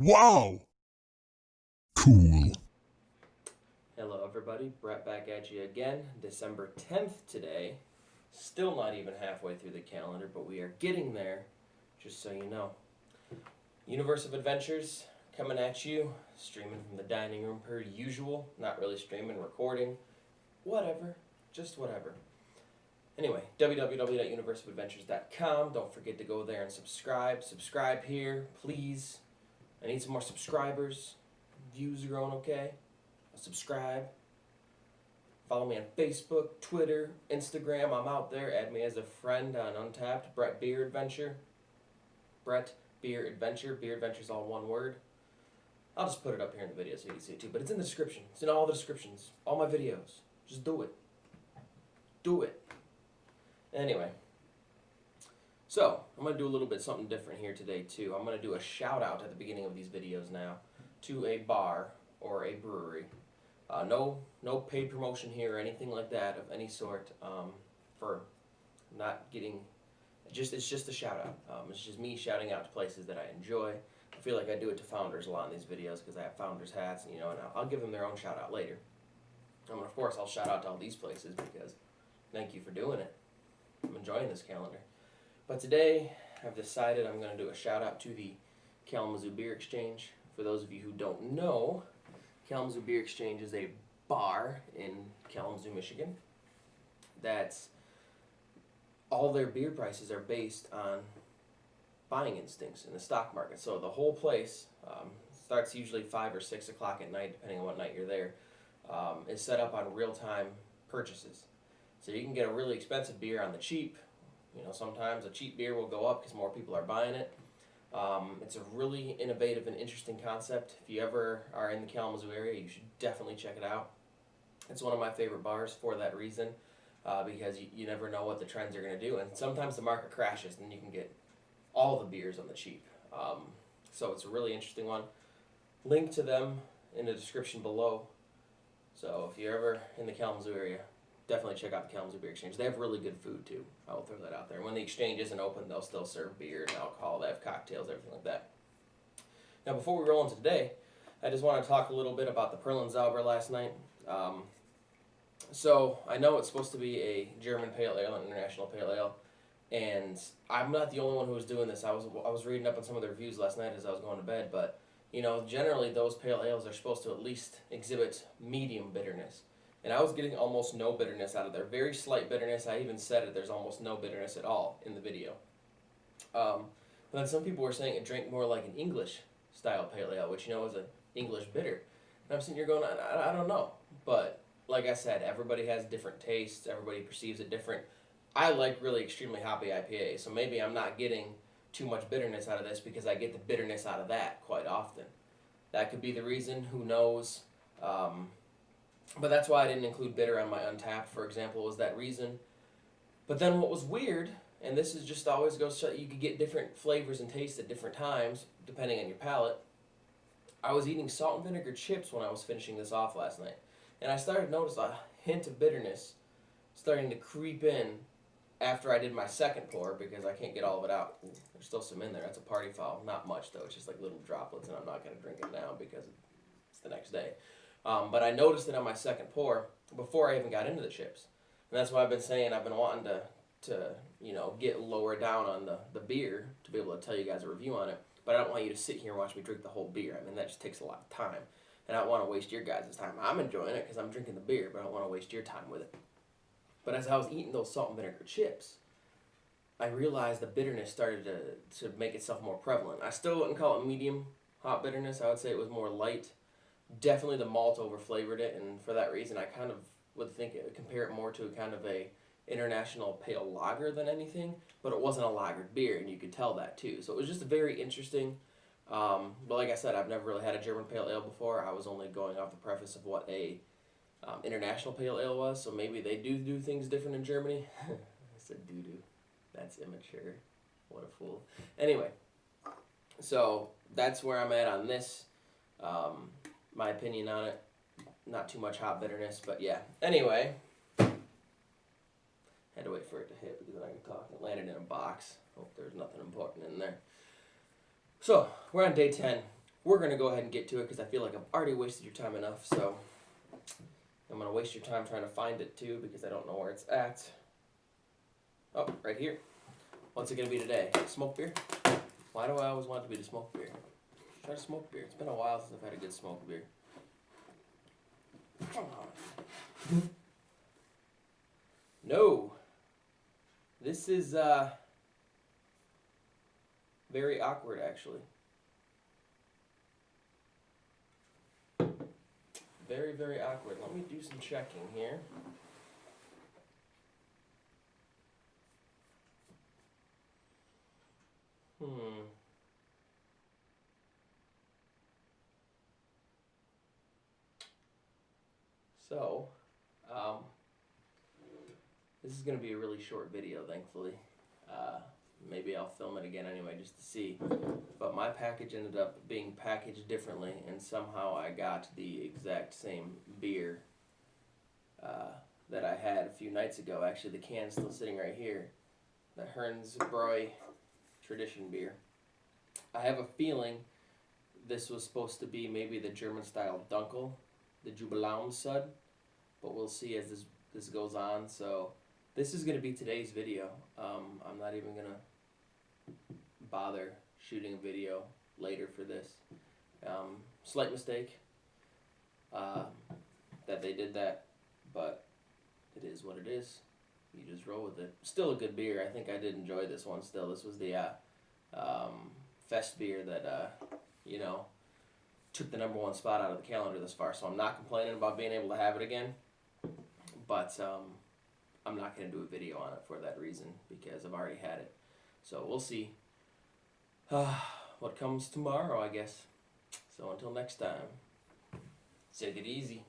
Wow! Cool. Hello everybody, Brett back at you again. December 10th today. Still not even halfway through the calendar, but we are getting there, just so you know. Universe of Adventures coming at you, streaming from the dining room per usual. Not really streaming, recording, whatever, just whatever. Anyway, www.universeofadventures.com. Don't forget to go there and subscribe. Subscribe here, please. I need some more subscribers. Views are going okay. Subscribe. Follow me on Facebook, Twitter, Instagram. I'm out there. Add me as a friend on Untapped. Brett Beer Adventure. Brett Beer Adventure. Beer Adventure is all one word. I'll just put it up here in the video so you can see it too. But it's in the description. It's in all the descriptions. All my videos. Just do it. Do it. Anyway. So, I'm going to do a little bit something different here today too. I'm going to do a shout out at the beginning of these videos now to a bar or a brewery. No paid promotion here or anything like that of any sort for not getting. It's just a shout out. It's just me shouting out to places that I enjoy. I feel like I do it to founders a lot in these videos because I have founders hats, and I'll give them their own shout out later. And of course, I'll shout out to all these places because thank you for doing it. I'm enjoying this calendar. But today, I've decided I'm going to do a shout out to the Kalamazoo Beer Exchange. For those of you who don't know, Kalamazoo Beer Exchange is a bar in Kalamazoo, Michigan. That's all their beer prices are based on buying instincts in the stock market. So the whole place starts usually 5 or 6 o'clock at night, depending on what night you're there. Is set up on real-time purchases. So you can get a really expensive beer on the cheap. Sometimes a cheap beer will go up because more people are buying it. It's a really innovative and interesting concept. If you ever are in the Kalamazoo area, you should definitely check it out. It's one of my favorite bars for that reason, because you never know what the trends are going to do. And sometimes the market crashes and you can get all the beers on the cheap. So it's a really interesting one. Link to them in the description below. So if you're ever in the Kalamazoo area, definitely check out the Kalamazoo Beer Exchange. They have really good food too. I will throw that out there. When the exchange isn't open, they'll still serve beer and alcohol. They have cocktails, everything like that. Now, before we roll into today, I just want to talk a little bit about the Perlenzauber last night. So I know it's supposed to be a German pale ale, an international pale ale, and I'm not the only one who was doing this. I was reading up on some of the reviews last night as I was going to bed, but generally those pale ales are supposed to at least exhibit medium bitterness. And I was getting almost no bitterness out of there. Very slight bitterness. I even said it. There's almost no bitterness at all in the video. But then some people were saying it drank more like an English style pale ale, which is an English bitter. And I'm sitting here going, I don't know. But like I said, everybody has different tastes. Everybody perceives it different. I like really extremely hoppy IPAs, so maybe I'm not getting too much bitterness out of this because I get the bitterness out of that quite often. That could be the reason. Who knows? But that's why I didn't include bitter on my Untapped, for example, was that reason. But then what was weird, and this is just always goes to you could get different flavors and tastes at different times, depending on your palate. I was eating salt and vinegar chips when I was finishing this off last night. And I started to notice a hint of bitterness starting to creep in after I did my second pour because I can't get all of it out. Ooh, there's still some in there. That's a party foul. Not much, though. It's just like little droplets, and I'm not going to drink it now because it's the next day. But I noticed it on my second pour before I even got into the chips. And that's why I've been saying I've been wanting to get lower down on the beer to be able to tell you guys a review on it. But I don't want you to sit here and watch me drink the whole beer. I mean, that just takes a lot of time. And I don't want to waste your guys' time. I'm enjoying it because I'm drinking the beer, but I don't want to waste your time with it. But as I was eating those salt and vinegar chips, I realized the bitterness started to make itself more prevalent. I still wouldn't call it medium hop bitterness. I would say it was more light. Definitely the malt overflavored it, and for that reason I kind of would compare it more to kind of a international pale lager than anything, but it wasn't a lagered beer, and you could tell that too. So it was just very interesting. But like I said, I've never really had a German pale ale before. I was only going off the preface of what a international pale ale was, so maybe they do things different in Germany. I said doo-doo. That's immature. What a fool. Anyway, so that's where I'm at on this. My opinion on it. Not too much hop bitterness, but yeah. Anyway, had to wait for it to hit because then I could talk. It landed in a box. Hope there's nothing important in there. So, we're on day 10. we're going to go ahead and get to it because I feel like I've already wasted your time enough. So I'm going to waste your time trying to find it too because I don't know where it's at. Oh, right here. What's it going to be today? Smoked beer? Why do I always want it to be the smoked beer? Try to smoke beer. It's been a while since I've had a good smoked beer. Come on. No. This is very awkward, actually. Very, very awkward. Let me do some checking here. So, this is going to be a really short video, thankfully. Maybe I'll film it again anyway just to see. But my package ended up being packaged differently, and somehow I got the exact same beer that I had a few nights ago. Actually, the can's still sitting right here. The Brewer Tradition beer. I have a feeling this was supposed to be maybe the German-style Dunkel, the Jubiläumssud, but we'll see as this goes on. So this is going to be today's video. I'm not even going to bother shooting a video later for this. Slight mistake that they did that, but it is what it is. You just roll with it. Still a good beer. I think I did enjoy this one still. This was the Fest beer that, took the #1 spot out of the calendar this far. So I'm not complaining about being able to have it again. But I'm not going to do a video on it for that reason because I've already had it. So we'll see what comes tomorrow, I guess. So until next time, take it easy.